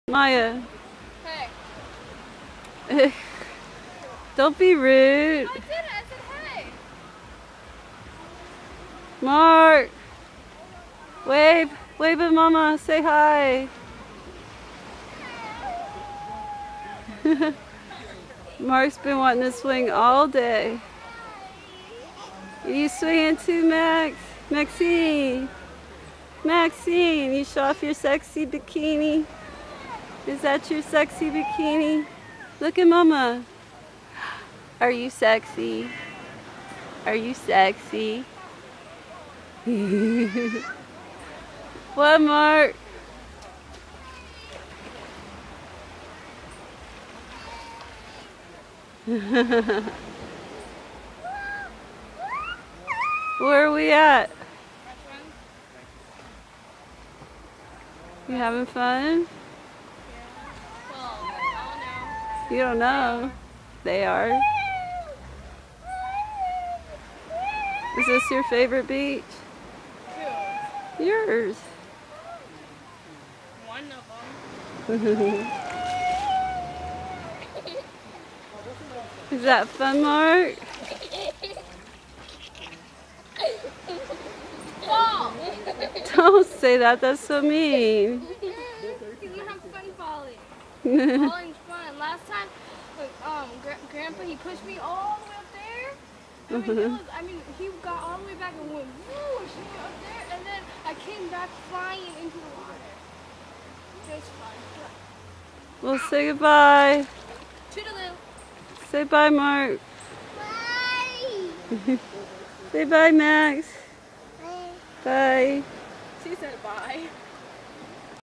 Maya. Hey. Don't be rude. No, I didn't. I said hey. Mark. Wave. Wave at Mama. Say hi. Mark's been wanting to swing all day. Are you swinging too, Max? Maxine. Maxine, you show off your sexy bikini. Is that your sexy bikini? Look at Mama. Are you sexy? Are you sexy? What, Mark? Where are we at? You having fun? Well, I You don't know. They are. Is this your favorite beach? don't know. Yours. One of them. Is that fun, Mark? Fall. Don't say that. That's so mean. You have fun falling. Falling's fun. Last time, Grandpa, he pushed me all the way up there. He got all the way back and went woo, and she went up there, and then I came back flying into the water. It was fun. Well, say goodbye. Toodaloo. Say bye, Mark. Bye. Say bye, Max. Bye. Bye. She said bye.